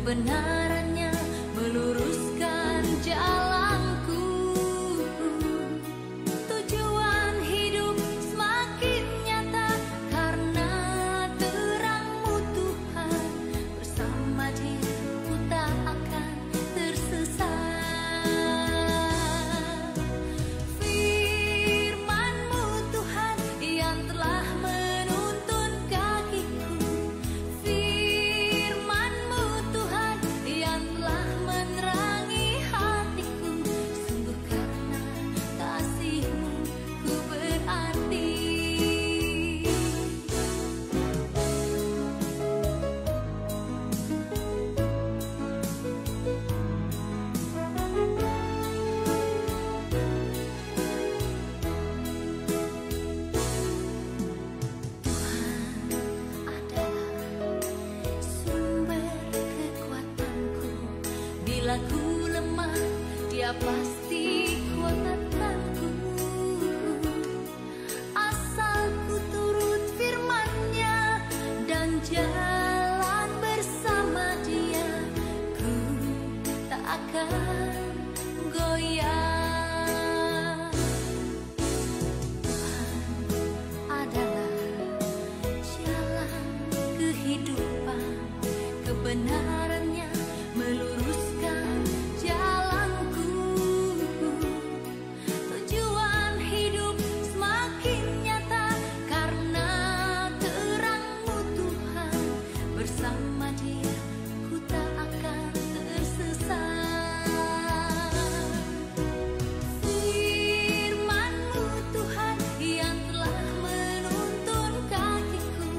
kebenarannya meluruskan jalanku. Tujuan hidup semakin nyata karena terang-Mu Tuhan. Bersama Dia ku tak akan tersesat. Firman-Mu Tuhan yang telah menuntun kakiku. Firman-Mu Tuhan yang telah menerangi hatiku. Sungguh karena kasih-Mu ku berarti. Sumber kekuatanku, bila ku lemah, Dia pasti kuatkanku. Asal ku turut firman-Nya dan jalan bersama Dia, ku tak akan goyah. Adalah jalan kehidupan, kebenarannya meluruskan jalanku. Tujuan hidup semakin nyata karena terang-Mu Tuhan. Bersama Dia ku tak akan tersesat. Firman-Mu Tuhan yang telah menuntun kakiku.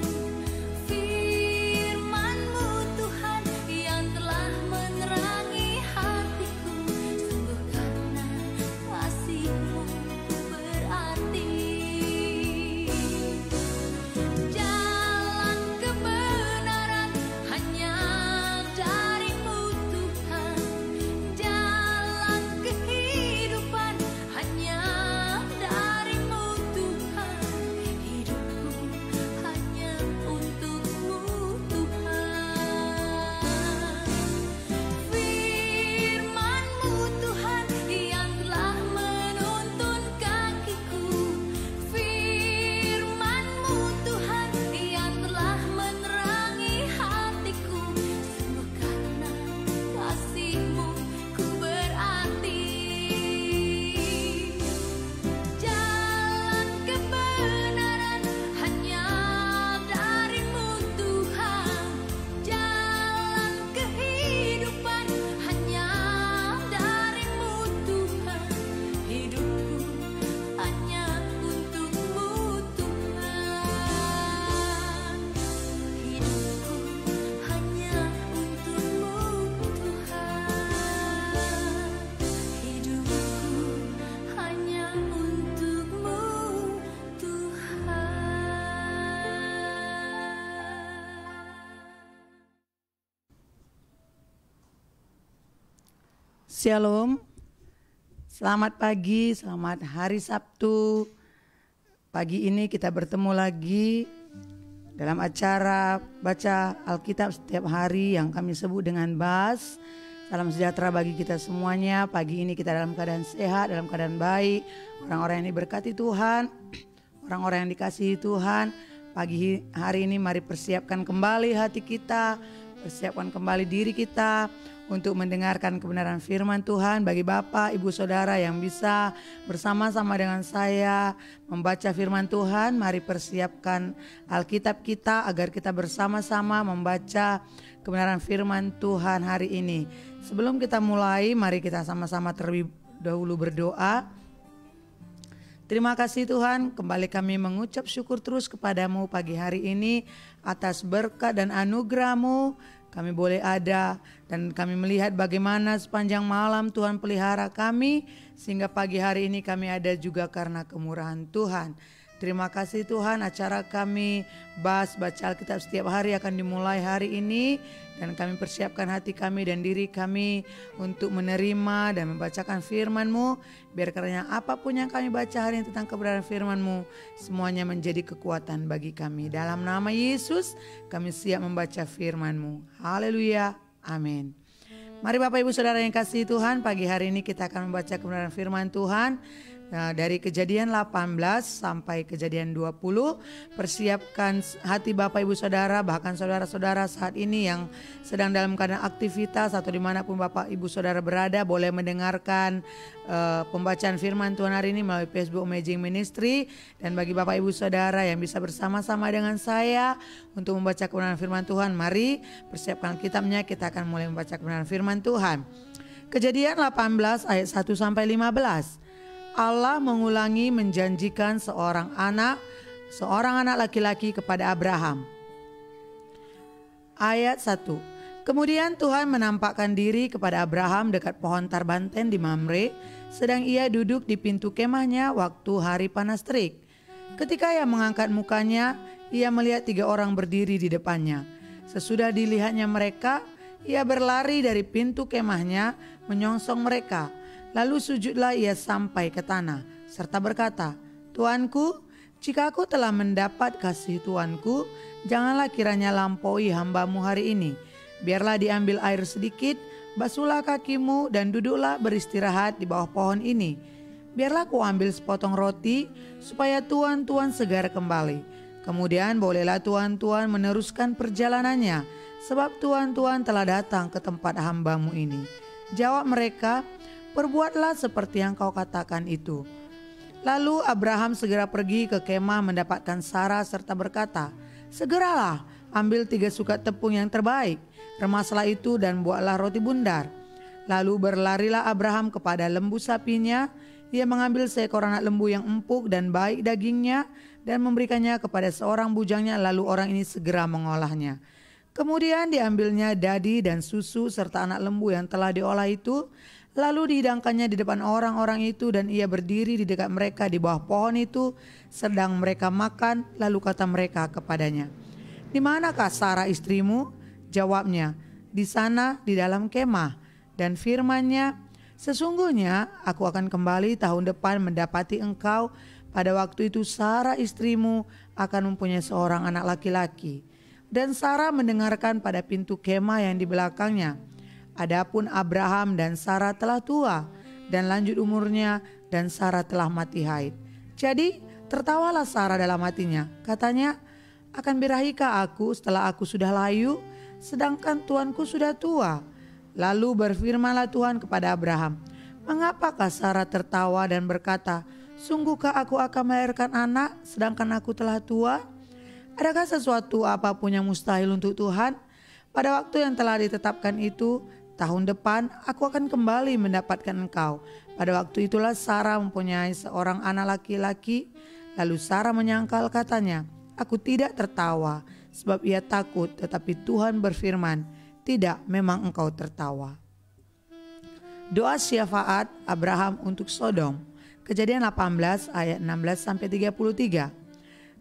Firman-Mu Tuhan yang telah menerangi hatiku. Sungguh karena kasih-Mu berarti. Jalan kebenaran hanya dari-Mu Tuhan. Jalan kehidupan hanya dari-Mu Tuhan. Hidupku hanya untuk-Mu Tuhan. Firman-Mu Tuhan yang telah menuntun kakiku. Firman-Mu Tuhan yang telah menerangi hatiku. Sungguh karena kasih-Mu ku berarti. Jalan kebenaran hanya dari-Mu Tuhan. Jalan kehidupan hanya dari-Mu Tuhan. Hidupku hanya untuk-Mu Tuhan. Hidupku hanya untuk-Mu Tuhan. Hidupku hanya untuk-Mu Tuhan. Shalom, selamat pagi, selamat hari Sabtu. Pagi ini kita bertemu lagi dalam acara baca Alkitab setiap hari yang kami sebut dengan BAS. Salam sejahtera bagi kita semuanya. Pagi ini kita dalam keadaan sehat, dalam keadaan baik. Orang-orang yang diberkati Tuhan, orang-orang yang dikasihi Tuhan. Pagi hari ini mari persiapkan kembali hati kita, persiapkan kembali diri kita untuk mendengarkan kebenaran firman Tuhan. Bagi Bapak, Ibu, Saudara yang bisa bersama-sama dengan saya membaca firman Tuhan, mari persiapkan Alkitab kita agar kita bersama-sama membaca kebenaran firman Tuhan hari ini. Sebelum kita mulai, mari kita sama-sama terlebih dahulu berdoa. Terima kasih Tuhan, kembali kami mengucap syukur terus kepadamu pagi hari ini atas berkat dan anugerah-Mu. Kami boleh ada dan kami melihat bagaimana sepanjang malam Tuhan pelihara kami, sehingga pagi hari ini kami ada juga karena kemurahan Tuhan. Terima kasih Tuhan, acara kami BAS Baca Alkitab setiap hari akan dimulai hari ini. Dan kami persiapkan hati kami dan diri kami untuk menerima dan membacakan firman-Mu. Biar karena apapun yang kami baca hari ini tentang kebenaran firman-Mu, semuanya menjadi kekuatan bagi kami. Dalam nama Yesus kami siap membaca firman-Mu. Haleluya, Amin. Mari Bapak Ibu Saudara yang kasih Tuhan, pagi hari ini kita akan membaca kebenaran firman Tuhan dari Kejadian 18 sampai Kejadian 20. Persiapkan hati Bapak Ibu Saudara, bahkan saudara-saudara saat ini yang sedang dalam keadaan aktivitas atau dimanapun Bapak Ibu Saudara berada, boleh mendengarkan pembacaan firman Tuhan hari ini melalui Facebook Amazing Ministry. Dan bagi Bapak Ibu Saudara yang bisa bersama-sama dengan saya untuk membaca kebenaran firman Tuhan, mari persiapkan kitabnya, kita akan mulai membaca kebenaran firman Tuhan. Kejadian 18 ayat 1 sampai 15. Allah mengulangi menjanjikan seorang anak laki-laki kepada Abraham. Ayat 1. Kemudian Tuhan menampakkan diri kepada Abraham dekat pohon tarbanten di Mamre, sedang ia duduk di pintu kemahnya waktu hari panas terik. Ketika ia mengangkat mukanya, ia melihat 3 orang berdiri di depannya. Sesudah dilihatnya mereka, ia berlari dari pintu kemahnya menyongsong mereka. Lalu sujudlah ia sampai ke tanah, serta berkata, Tuanku, jika aku telah mendapat kasih Tuanku, janganlah kiranya lampaui hambamu hari ini. Biarlah diambil air sedikit, basuhlah kakimu dan duduklah beristirahat di bawah pohon ini. Biarlah ku ambil sepotong roti, supaya tuan-tuan segar kembali. Kemudian bolehlah tuan-tuan meneruskan perjalanannya, sebab tuan-tuan telah datang ke tempat hambamu ini. Jawab mereka, perbuatlah seperti yang kau katakan itu. Lalu Abraham segera pergi ke kemah mendapatkan Sarah serta berkata, segeralah ambil 3 sukat tepung yang terbaik, remaslah itu dan buatlah roti bundar. Lalu berlarilah Abraham kepada lembu sapinya, ia mengambil seekor anak lembu yang empuk dan baik dagingnya dan memberikannya kepada seorang bujangnya, lalu orang ini segera mengolahnya. Kemudian diambilnya dadi dan susu serta anak lembu yang telah diolah itu, lalu dihidangkannya di depan orang-orang itu dan ia berdiri di dekat mereka di bawah pohon itu sedang mereka makan. Lalu kata mereka kepadanya, di manakah Sarah istrimu? Jawabnya, di sana di dalam kemah. Dan firman-Nya, sesungguhnya aku akan kembali tahun depan mendapati engkau. Pada waktu itu Sarah istrimu akan mempunyai seorang anak laki-laki. Dan Sarah mendengarkan pada pintu kemah yang di belakangnya. Adapun Abraham dan Sarah telah tua dan lanjut umurnya, dan Sarah telah mati haid. Jadi tertawalah Sarah dalam hatinya. Katanya, akan birahikah aku setelah aku sudah layu, sedangkan tuanku sudah tua? Lalu berfirmanlah Tuhan kepada Abraham, mengapakah Sarah tertawa dan berkata, sungguhkah aku akan melahirkan anak sedangkan aku telah tua? Adakah sesuatu apapun yang mustahil untuk Tuhan? Pada waktu yang telah ditetapkan itu, tahun depan aku akan kembali mendapatkan engkau. Pada waktu itulah Sarah mempunyai seorang anak laki-laki. Lalu Sarah menyangkal, katanya, aku tidak tertawa, sebab ia takut. Tetapi Tuhan berfirman, tidak, memang engkau tertawa. Doa syafaat Abraham untuk Sodom. Kejadian 18 ayat 16 sampai 33.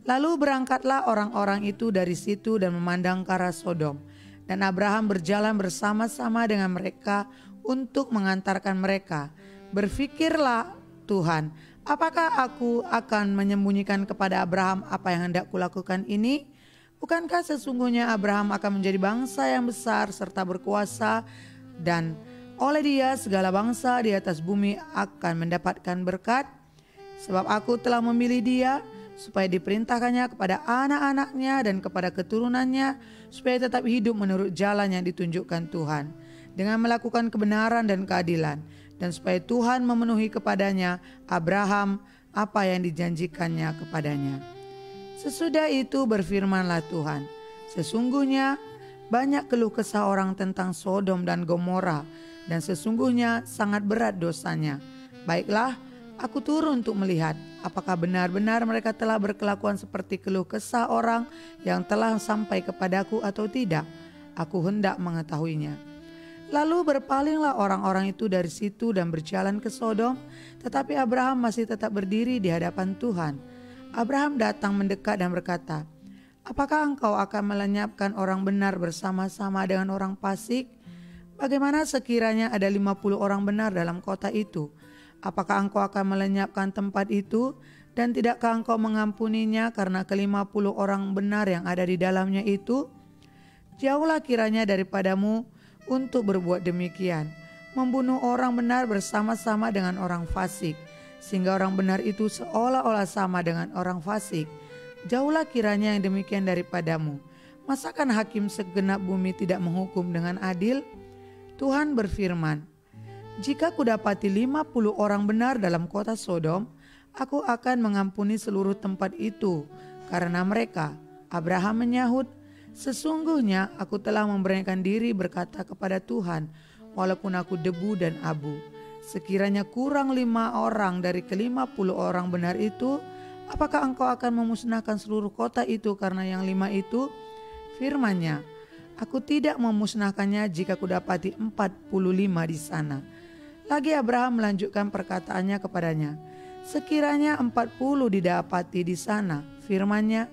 Lalu berangkatlah orang-orang itu dari situ dan memandang ke arah Sodom. Dan Abraham berjalan bersama-sama dengan mereka untuk mengantarkan mereka. Berfikirlah Tuhan, apakah aku akan menyembunyikan kepada Abraham apa yang hendak kulakukan ini? Bukankah sesungguhnya Abraham akan menjadi bangsa yang besar serta berkuasa, dan oleh dia segala bangsa di atas bumi akan mendapatkan berkat? Sebab aku telah memilih dia, supaya diperintahkannya kepada anak-anaknya dan kepada keturunannya, supaya tetap hidup menurut jalan yang ditunjukkan Tuhan, dengan melakukan kebenaran dan keadilan, dan supaya Tuhan memenuhi kepadanya Abraham apa yang dijanjikannya kepadanya. Sesudah itu berfirmanlah Tuhan, sesungguhnya banyak keluh kesah orang tentang Sodom dan Gomora, dan sesungguhnya sangat berat dosanya. Baiklah, aku turun untuk melihat apakah benar-benar mereka telah berkelakuan seperti keluh kesah orang yang telah sampai kepadaku atau tidak. Aku hendak mengetahuinya. Lalu berpalinglah orang-orang itu dari situ dan berjalan ke Sodom, tetapi Abraham masih tetap berdiri di hadapan Tuhan. Abraham datang mendekat dan berkata, apakah engkau akan melenyapkan orang benar bersama-sama dengan orang fasik? Bagaimana sekiranya ada 50 orang benar dalam kota itu? Apakah engkau akan melenyapkan tempat itu? Dan tidakkah engkau mengampuninya karena ke-50 orang benar yang ada di dalamnya itu? Jauhlah kiranya daripadamu untuk berbuat demikian, membunuh orang benar bersama-sama dengan orang fasik, sehingga orang benar itu seolah-olah sama dengan orang fasik. Jauhlah kiranya yang demikian daripadamu. Masakan hakim segenap bumi tidak menghukum dengan adil? Tuhan berfirman, jika kudapati 50 orang benar dalam kota Sodom, aku akan mengampuni seluruh tempat itu karena mereka. Abraham menyahut, sesungguhnya aku telah memberanikan diri berkata kepada Tuhan, walaupun aku debu dan abu. Sekiranya kurang 5 orang dari ke-50 orang benar itu, apakah engkau akan memusnahkan seluruh kota itu karena yang 5 itu? Firman-Nya, aku tidak memusnahkannya jika kudapati 45 di sana. Lagi Abraham melanjutkan perkataannya kepadanya, sekiranya 40 didapati di sana. Firman-Nya,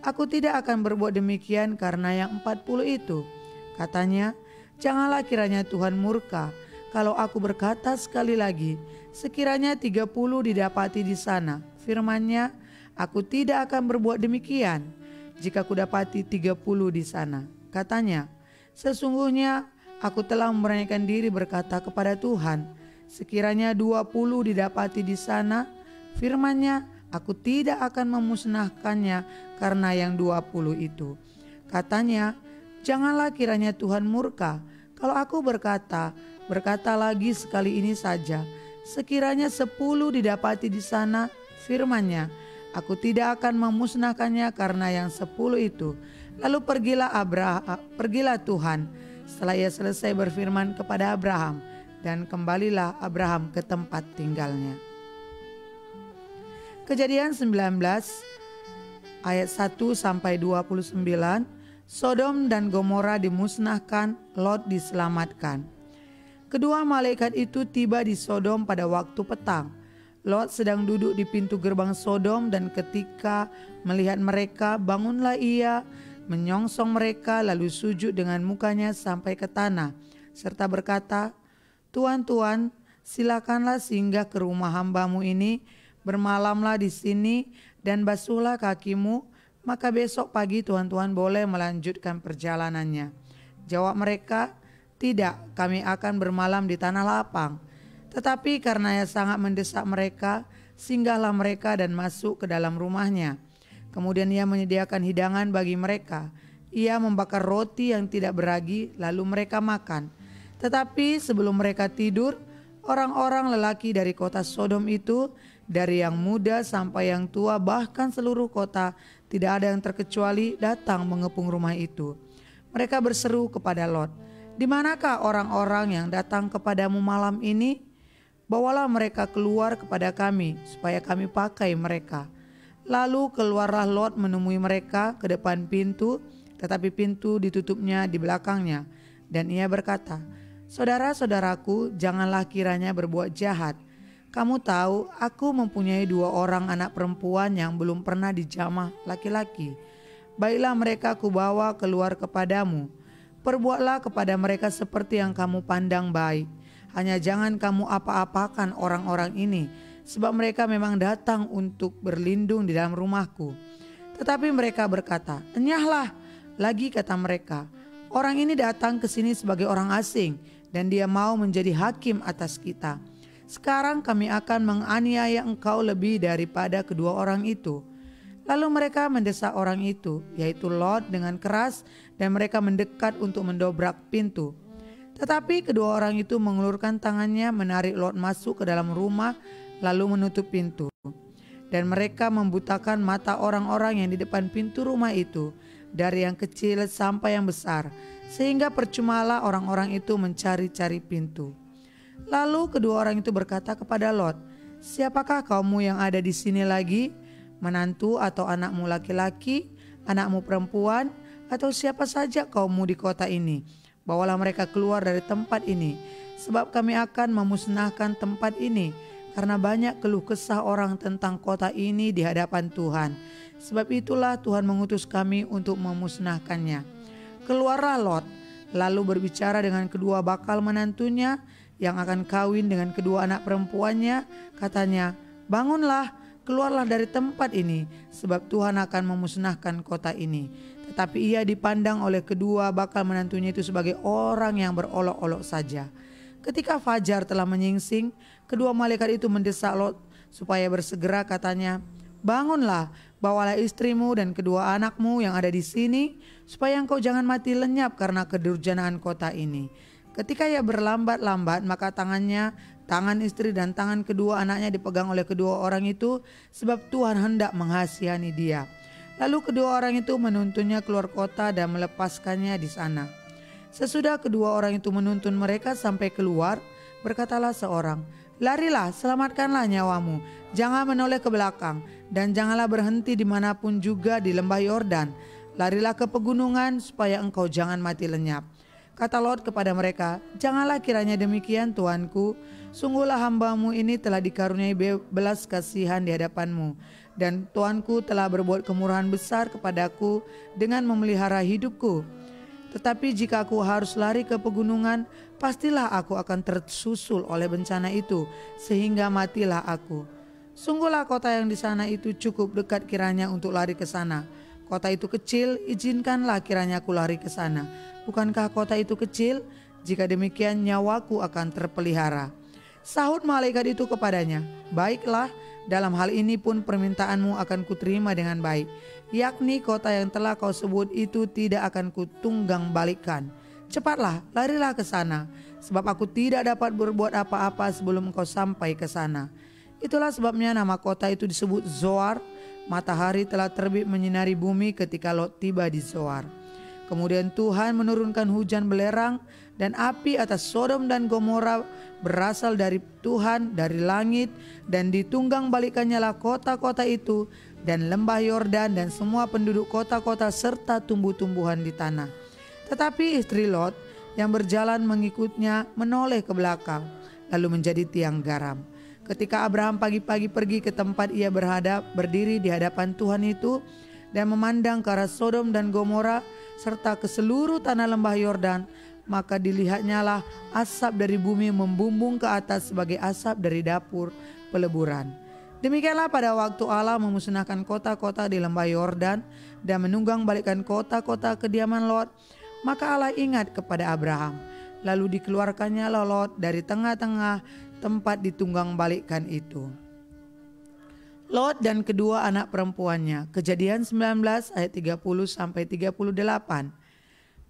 aku tidak akan berbuat demikian karena yang 40 itu. Katanya, janganlah kiranya Tuhan murka kalau aku berkata sekali lagi, sekiranya 30 didapati di sana. Firman-Nya, aku tidak akan berbuat demikian jika kudapati 30 di sana. Katanya, sesungguhnya aku telah memberanikan diri berkata kepada Tuhan, sekiranya 20 didapati di sana. Firman-Nya, aku tidak akan memusnahkannya karena yang 20 itu. Katanya, janganlah kiranya Tuhan murka kalau aku berkata lagi sekali ini saja, sekiranya 10 didapati di sana. Firman-Nya, aku tidak akan memusnahkannya karena yang 10 itu. Lalu pergilah Tuhan setelah ia selesai berfirman kepada Abraham, dan kembalilah Abraham ke tempat tinggalnya. Kejadian 19 ayat 1 sampai 29, Sodom dan Gomora dimusnahkan, Lot diselamatkan. Kedua malaikat itu tiba di Sodom pada waktu petang. Lot sedang duduk di pintu gerbang Sodom, dan ketika melihat mereka, bangunlah ia, menyongsong mereka, lalu sujud dengan mukanya sampai ke tanah, serta berkata, Tuan, Tuan, silakanlah singgah ke rumah hambamu ini, bermalamlah di sini dan basuhlah kakimu, maka besok pagi Tuan boleh melanjutkan perjalanannya. Jawab mereka, tidak, kami akan bermalam di tanah lapang. Tetapi karena ia sangat mendesak mereka, singgahlah mereka dan masuk ke dalam rumahnya. Kemudian ia menyediakan hidangan bagi mereka. Ia membakar roti yang tidak beragi, lalu mereka makan. Tetapi sebelum mereka tidur, orang-orang lelaki dari kota Sodom itu, dari yang muda sampai yang tua, bahkan seluruh kota, tidak ada yang terkecuali, datang mengepung rumah itu. Mereka berseru kepada Lot, di manakah orang-orang yang datang kepadamu malam ini? Bawalah mereka keluar kepada kami, supaya kami pakai mereka. Lalu keluarlah Lot menemui mereka ke depan pintu, tetapi pintu ditutupnya di belakangnya. Dan ia berkata, saudara-saudaraku, janganlah kiranya berbuat jahat. Kamu tahu, aku mempunyai 2 orang anak perempuan yang belum pernah dijamah laki-laki. Baiklah mereka kubawa keluar kepadamu. Perbuatlah kepada mereka seperti yang kamu pandang baik. Hanya jangan kamu apa-apakan orang-orang ini, sebab mereka memang datang untuk berlindung di dalam rumahku. Tetapi mereka berkata, enyahlah. Lagi kata mereka, orang ini datang ke sini sebagai orang asing, dan dia mau menjadi hakim atas kita. Sekarang kami akan menganiaya engkau lebih daripada kedua orang itu. Lalu mereka mendesak orang itu, yaitu Lot, dengan keras, dan mereka mendekat untuk mendobrak pintu. Tetapi kedua orang itu mengulurkan tangannya, menarik Lot masuk ke dalam rumah, lalu menutup pintu. Dan mereka membutakan mata orang-orang yang di depan pintu rumah itu, dari yang kecil sampai yang besar, sehingga percumalah orang-orang itu mencari-cari pintu. Lalu kedua orang itu berkata kepada Lot, siapakah kaummu yang ada di sini lagi? Menantu atau anakmu laki-laki, anakmu perempuan, atau siapa saja kaummu di kota ini? Bawalah mereka keluar dari tempat ini, sebab kami akan memusnahkan tempat ini, karena banyak keluh kesah orang tentang kota ini di hadapan Tuhan. Sebab itulah Tuhan mengutus kami untuk memusnahkannya. Keluarlah Lot, lalu berbicara dengan kedua bakal menantunya yang akan kawin dengan kedua anak perempuannya. Katanya, bangunlah, keluarlah dari tempat ini, sebab Tuhan akan memusnahkan kota ini. Tetapi ia dipandang oleh kedua bakal menantunya itu sebagai orang yang berolok-olok saja. Ketika fajar telah menyingsing, kedua malaikat itu mendesak Lot supaya bersegera, katanya, "Bangunlah, bawalah istrimu dan kedua anakmu yang ada di sini, supaya engkau jangan mati lenyap karena kedurjanaan kota ini." Ketika ia berlambat-lambat, maka tangan istri dan tangan kedua anaknya dipegang oleh kedua orang itu, sebab Tuhan hendak menghasihani dia. Lalu kedua orang itu menuntunnya keluar kota dan melepaskannya di sana. Sesudah kedua orang itu menuntun mereka sampai keluar, berkatalah seorang, "Larilah, selamatkanlah nyawamu, jangan menoleh ke belakang, dan janganlah berhenti dimanapun juga di lembah Yordan. Larilah ke pegunungan supaya engkau jangan mati lenyap." Kata Lot kepada mereka, "Janganlah kiranya demikian, Tuanku. Sungguhlah hambamu ini telah dikaruniai belas kasihan di hadapanmu, dan Tuanku telah berbuat kemurahan besar kepadaku dengan memelihara hidupku. Tetapi jika aku harus lari ke pegunungan, pastilah aku akan tersusul oleh bencana itu, sehingga matilah aku. Sungguhlah kota yang di sana itu cukup dekat kiranya untuk lari ke sana. Kota itu kecil, izinkanlah kiranya aku lari ke sana. Bukankah kota itu kecil? Jika demikian nyawaku akan terpelihara." Sahut malaikat itu kepadanya, "Baiklah, dalam hal ini pun permintaanmu akan kuterima dengan baik, yakni kota yang telah kau sebut itu tidak akan kutunggang balikan. Cepatlah, larilah ke sana, sebab aku tidak dapat berbuat apa-apa sebelum kau sampai ke sana." Itulah sebabnya nama kota itu disebut Zoar. Matahari telah terbit menyinari bumi ketika Lot tiba di Zoar. Kemudian Tuhan menurunkan hujan belerang dan api atas Sodom dan Gomora berasal dari Tuhan dari langit, dan ditunggang balikannya lah kota-kota itu dan lembah Yordan dan semua penduduk kota-kota serta tumbuh-tumbuhan di tanah. Tetapi istri Lot yang berjalan mengikutnya menoleh ke belakang, lalu menjadi tiang garam. Ketika Abraham pagi-pagi pergi ke tempat ia berdiri di hadapan Tuhan itu dan memandang ke arah Sodom dan Gomora serta ke seluruh tanah lembah Yordan, maka dilihatnya lah asap dari bumi membumbung ke atas sebagai asap dari dapur peleburan. Demikianlah pada waktu Allah memusnahkan kota-kota di lembah Yordan dan menunggang balikkan kota-kota kediaman Lot, maka Allah ingat kepada Abraham. Lalu dikeluarkannya Lot dari tengah-tengah tempat ditunggang balikkan itu. Lot dan kedua anak perempuannya. Kejadian 19 ayat 30 sampai 38.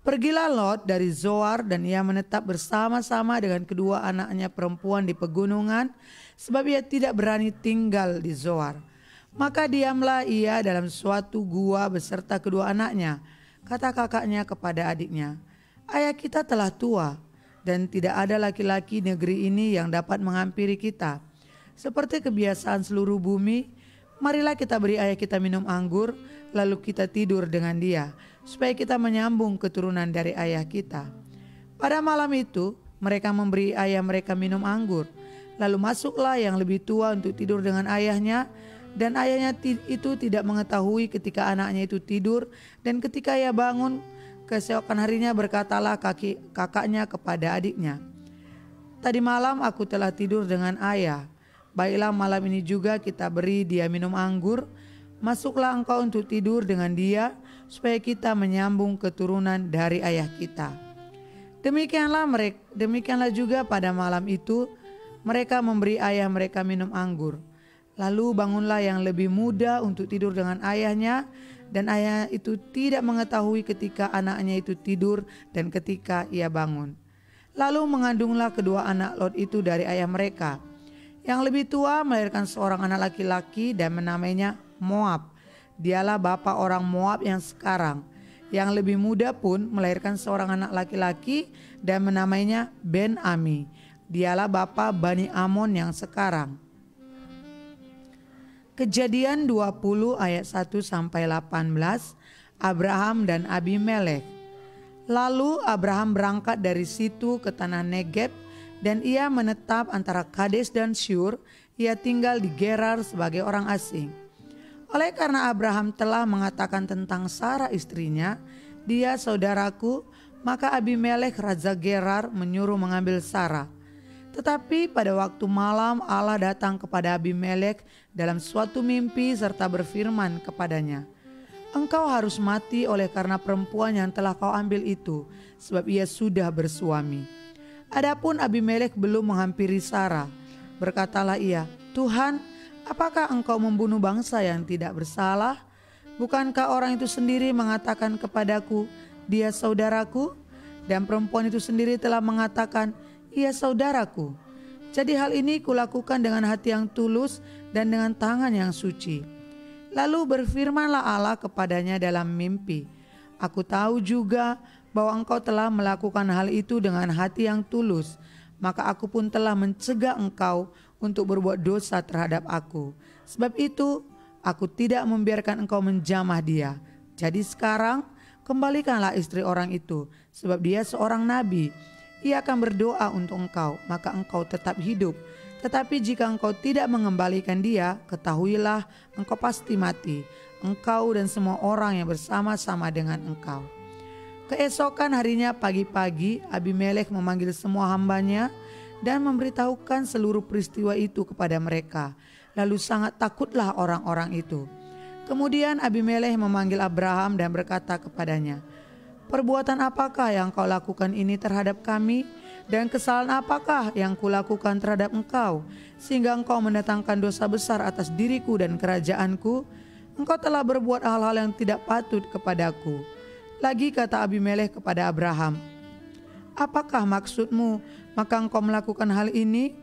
Pergilah Lot dari Zoar dan ia menetap bersama-sama dengan kedua anaknya perempuan di pegunungan, sebab ia tidak berani tinggal di Zoar. Maka diamlah ia dalam suatu gua beserta kedua anaknya. Kata kakaknya kepada adiknya, "Ayah kita telah tua dan tidak ada laki-laki negeri ini yang dapat menghampiri kita. Seperti kebiasaan seluruh bumi, marilah kita beri ayah kita minum anggur, lalu kita tidur dengan dia, supaya kita menyambung keturunan dari ayah kita." Pada malam itu, mereka memberi ayah mereka minum anggur. Lalu masuklah yang lebih tua untuk tidur dengan ayahnya, dan ayahnya itu tidak mengetahui ketika anaknya itu tidur, dan ketika ia bangun, keesokan harinya berkatalah kakaknya kepada adiknya, "Tadi malam aku telah tidur dengan ayah. Baiklah malam ini juga kita beri dia minum anggur. Masuklah engkau untuk tidur dengan dia, supaya kita menyambung keturunan dari ayah kita." Demikianlah juga pada malam itu mereka memberi ayah mereka minum anggur. Lalu bangunlah yang lebih muda untuk tidur dengan ayahnya, dan ayah itu tidak mengetahui ketika anaknya itu tidur dan ketika ia bangun. Lalu mengandunglah kedua anak Lot itu dari ayah mereka. Yang lebih tua melahirkan seorang anak laki-laki dan menamainya Moab. Dialah bapa orang Moab yang sekarang. Yang lebih muda pun melahirkan seorang anak laki-laki dan menamainya Ben-Ami. Dialah bapa Bani Amon yang sekarang. Kejadian 20 ayat 1 sampai 18. Abraham dan Abimelek. Lalu Abraham berangkat dari situ ke tanah Negeb, dan ia menetap antara Kades dan Syur. Ia tinggal di Gerar sebagai orang asing. Oleh karena Abraham telah mengatakan tentang Sarah istrinya, "Dia saudaraku," maka Abimelek raja Gerar menyuruh mengambil Sarah. Tetapi pada waktu malam Allah datang kepada Abimelek dalam suatu mimpi serta berfirman kepadanya, Engkau harus mati oleh karena perempuan yang telah kau ambil itu, sebab ia sudah bersuami." Adapun Abimelek belum menghampiri Sara. Berkatalah ia, "Tuhan, apakah engkau membunuh bangsa yang tidak bersalah? Bukankah orang itu sendiri mengatakan kepadaku, 'Dia saudaraku'? Dan perempuan itu sendiri telah mengatakan, 'Ia saudaraku.' Jadi hal ini kulakukan dengan hati yang tulus dan dengan tangan yang suci." Lalu berfirmanlah Allah kepadanya dalam mimpi, "Aku tahu juga bahwa engkau telah melakukan hal itu dengan hati yang tulus, maka aku pun telah mencegah engkau untuk berbuat dosa terhadap aku. Sebab itu aku tidak membiarkan engkau menjamah dia. Jadi sekarang kembalikanlah istri orang itu, sebab dia seorang nabi. Ia akan berdoa untuk engkau, maka engkau tetap hidup. Tetapi jika engkau tidak mengembalikan dia, ketahuilah engkau pasti mati, engkau dan semua orang yang bersama-sama dengan engkau." Keesokan harinya pagi-pagi Abimelek memanggil semua hambanya dan memberitahukan seluruh peristiwa itu kepada mereka. Lalu sangat takutlah orang-orang itu. Kemudian Abimelek memanggil Abraham dan berkata kepadanya, "Perbuatan apakah yang kau lakukan ini terhadap kami? Dan kesalahan apakah yang kulakukan terhadap engkau, sehingga engkau mendatangkan dosa besar atas diriku dan kerajaanku? Engkau telah berbuat hal-hal yang tidak patut kepadaku." Lagi kata Abimelek kepada Abraham, "Apakah maksudmu, maka engkau melakukan hal ini?"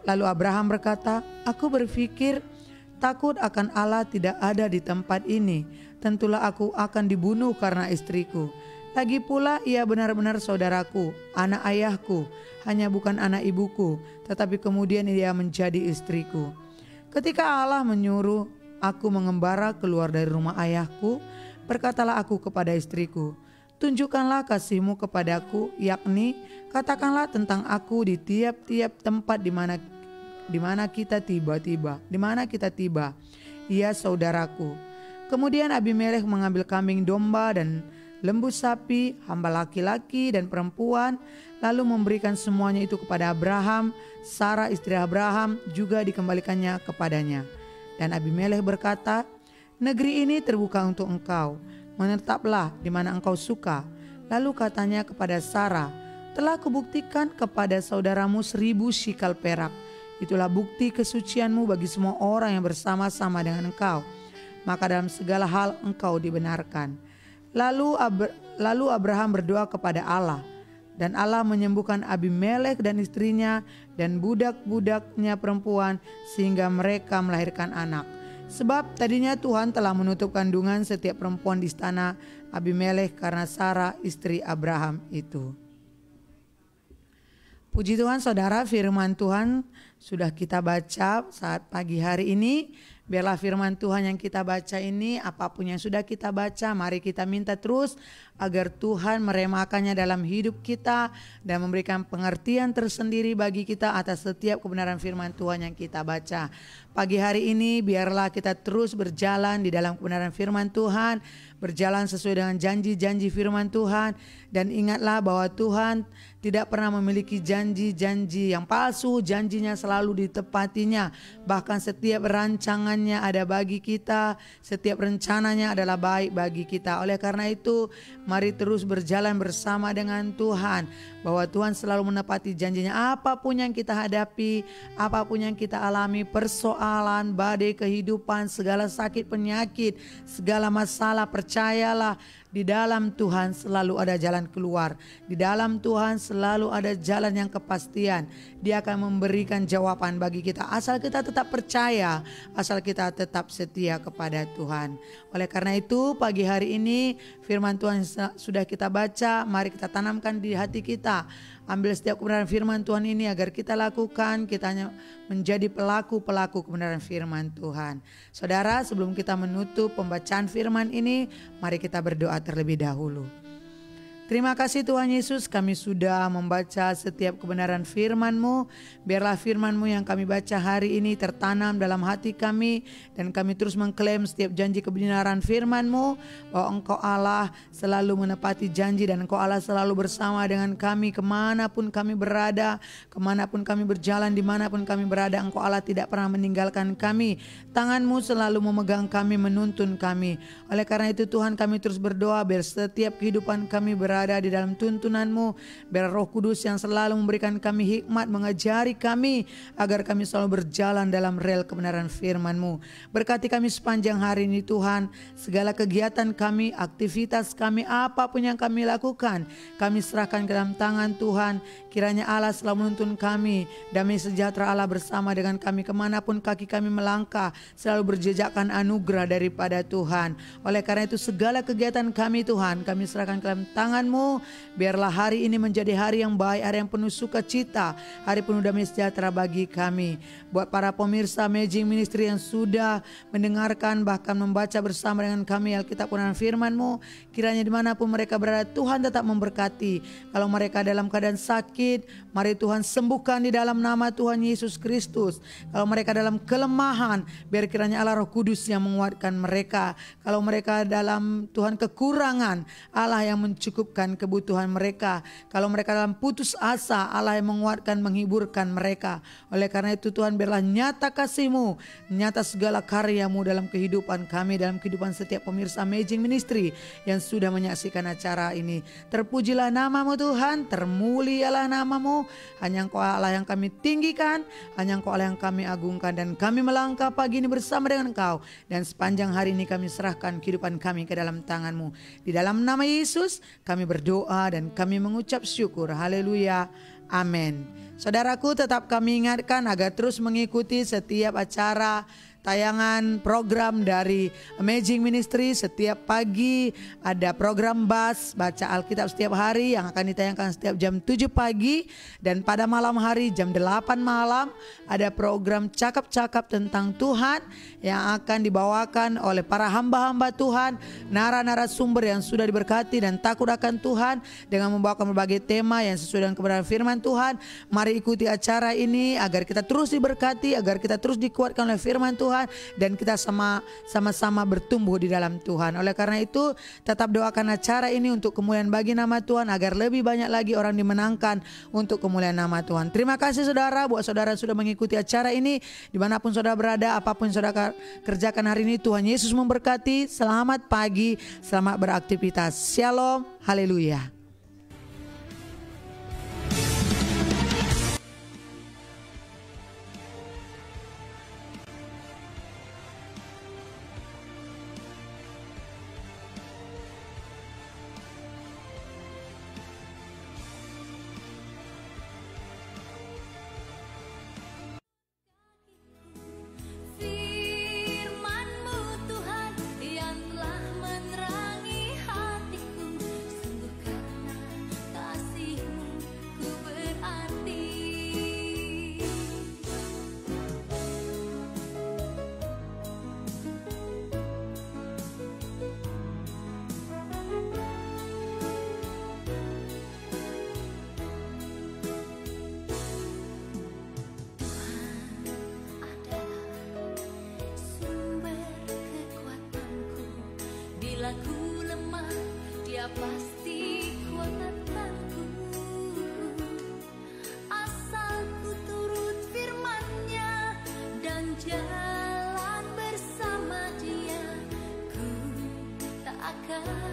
Lalu Abraham berkata, "Aku berpikir, takut akan Allah tidak ada di tempat ini. Tentulah aku akan dibunuh karena istriku. Lagi pula ia benar-benar saudaraku, anak ayahku, hanya bukan anak ibuku, tetapi kemudian ia menjadi istriku. Ketika Allah menyuruh aku mengembara keluar dari rumah ayahku, berkatalah aku kepada istriku, 'Tunjukkanlah kasihmu kepadaku, yakni katakanlah tentang aku di tiap-tiap tempat di mana kita tiba. Ia saudaraku.' Kemudian Abimelek mengambil kambing domba dan lembu sapi, hamba laki-laki dan perempuan, lalu memberikan semuanya itu kepada Abraham. Sarah istri Abraham juga dikembalikannya kepadanya. Dan Abimelek berkata, 'Negeri ini terbuka untuk engkau, menetaplah di mana engkau suka.' Lalu katanya kepada Sarah, 'Telah kubuktikan kepada saudaramu 1,000 shikal perak. Itulah bukti kesucianmu bagi semua orang yang bersama-sama dengan engkau. Maka dalam segala hal engkau dibenarkan.' Lalu Abraham berdoa kepada Allah, dan Allah menyembuhkan Abimelek dan istrinya dan budak-budaknya perempuan sehingga mereka melahirkan anak. Sebab tadinya Tuhan telah menutup kandungan setiap perempuan di istana Abimelek karena Sarah istri Abraham itu." Puji Tuhan saudara, firman Tuhan sudah kita baca saat pagi hari ini. Biarlah firman Tuhan yang kita baca ini, apapun yang sudah kita baca, mari kita minta terus agar Tuhan meremakannya dalam hidup kita dan memberikan pengertian tersendiri bagi kita atas setiap kebenaran firman Tuhan yang kita baca. Pagi hari ini biarlah kita terus berjalan di dalam kebenaran firman Tuhan, berjalan sesuai dengan janji-janji firman Tuhan, dan ingatlah bahwa Tuhan tidak pernah memiliki janji-janji yang palsu, janjinya selalu ditepatinya. Bahkan setiap rancangannya ada bagi kita, setiap rencananya adalah baik bagi kita. Oleh karena itu, mari terus berjalan bersama dengan Tuhan, bahwa Tuhan selalu menepati janjinya. Apapun yang kita hadapi, apapun yang kita alami, persoalan, badai kehidupan, segala sakit penyakit, segala masalah, percayalah, di dalam Tuhan selalu ada jalan keluar. Di dalam Tuhan selalu ada jalan yang kepastian. Dia akan memberikan jawaban bagi kita. Asal kita tetap percaya, asal kita tetap setia kepada Tuhan. Oleh karena itu pagi hari ini firman Tuhan sudah kita baca. Mari kita tanamkan di hati kita. Ambil setiap kebenaran firman Tuhan ini agar kita lakukan, kita hanya menjadi pelaku-pelaku kebenaran firman Tuhan. Saudara, sebelum kita menutup pembacaan firman ini, mari kita berdoa terlebih dahulu. Terima kasih Tuhan Yesus, kami sudah membaca setiap kebenaran firman-Mu. Biarlah firman-Mu yang kami baca hari ini tertanam dalam hati kami, dan kami terus mengklaim setiap janji kebenaran firman-Mu, bahwa Engkau Allah selalu menepati janji, dan Engkau Allah selalu bersama dengan kami kemanapun kami berada, kemanapun kami berjalan, dimanapun kami berada. Engkau Allah tidak pernah meninggalkan kami. Tangan-Mu selalu memegang kami, menuntun kami. Oleh karena itu Tuhan, kami terus berdoa biar setiap kehidupan kami berada di dalam tuntunan-Mu. Biar Roh Kudus yang selalu memberikan kami hikmat, mengajari kami agar kami selalu berjalan dalam rel kebenaran firman-Mu. Berkati kami sepanjang hari ini Tuhan. Segala kegiatan kami, aktivitas kami, apapun yang kami lakukan, kami serahkan ke dalam tangan Tuhan. Kiranya Allah selalu menuntun kami. Damai sejahtera Allah bersama dengan kami kemanapun kaki kami melangkah, selalu berjejakkan anugerah daripada Tuhan. Oleh karena itu segala kegiatan kami Tuhan, kami serahkan ke dalam tangan-Mu. Biarlah hari ini menjadi hari yang baik, hari yang penuh sukacita, hari penuh damai sejahtera bagi kami. Buat para pemirsa Amazing Ministry yang sudah mendengarkan bahkan membaca bersama dengan kami Alkitab dan firman-Mu, kiranya dimanapun mereka berada Tuhan tetap memberkati. Kalau mereka dalam keadaan sakit, mari Tuhan sembuhkan di dalam nama Tuhan Yesus Kristus. Kalau mereka dalam kelemahan, biar kiranya Allah Roh Kudus yang menguatkan mereka. Kalau mereka dalam Tuhan kekurangan, Allah yang mencukupkan kebutuhan mereka. Kalau mereka dalam putus asa, Allah yang menguatkan, menghiburkan mereka. Oleh karena itu Tuhan, biarlah nyata kasih-Mu, nyata segala karya-Mu dalam kehidupan kami, dalam kehidupan setiap pemirsa Amazing Ministry yang sudah menyaksikan acara ini. Terpujilah nama-Mu Tuhan, termulialah nama-Mu. Hanya Engkau Allah yang kami tinggikan, hanya Engkau Allah yang kami agungkan, dan kami melangkah pagi ini bersama dengan Engkau. Dan sepanjang hari ini kami serahkan kehidupan kami ke dalam tangan-Mu. Di dalam nama Yesus kami berdoa dan kami mengucap syukur. Haleluya. Amin. Saudaraku, tetap kami ingatkan agar terus mengikuti setiap acara tayangan program dari Amazing Ministry. Setiap pagi ada program baca Alkitab setiap hari yang akan ditayangkan setiap jam 7 pagi. Dan pada malam hari jam 8 malam ada program cakap-cakap tentang Tuhan yang akan dibawakan oleh para hamba-hamba Tuhan, narasumber yang sudah diberkati dan takut akan Tuhan dengan membawakan berbagai tema yang sesuai dengan kebenaran firman Tuhan. Mari ikuti acara ini agar kita terus diberkati, agar kita terus dikuatkan oleh firman Tuhan, dan kita sama-sama bertumbuh di dalam Tuhan. Oleh karena itu tetap doakan acara ini untuk kemuliaan bagi nama Tuhan, agar lebih banyak lagi orang dimenangkan untuk kemuliaan nama Tuhan. Terima kasih saudara, buat saudara sudah mengikuti acara ini dimanapun saudara berada, apapun saudara kerjakan hari ini. Tuhan Yesus memberkati. Selamat pagi, selamat beraktivitas. Shalom, haleluya. Firman-Mu Tuhan yang telah menerangi hatiku, sungguh karena kasih-Mu ku berarti. Sumber kekuatanku, bila ku lemah, Dia pasti kuatkanku. Asal ku turut firman-Nya dan jalan bersama Dia, ku tak akan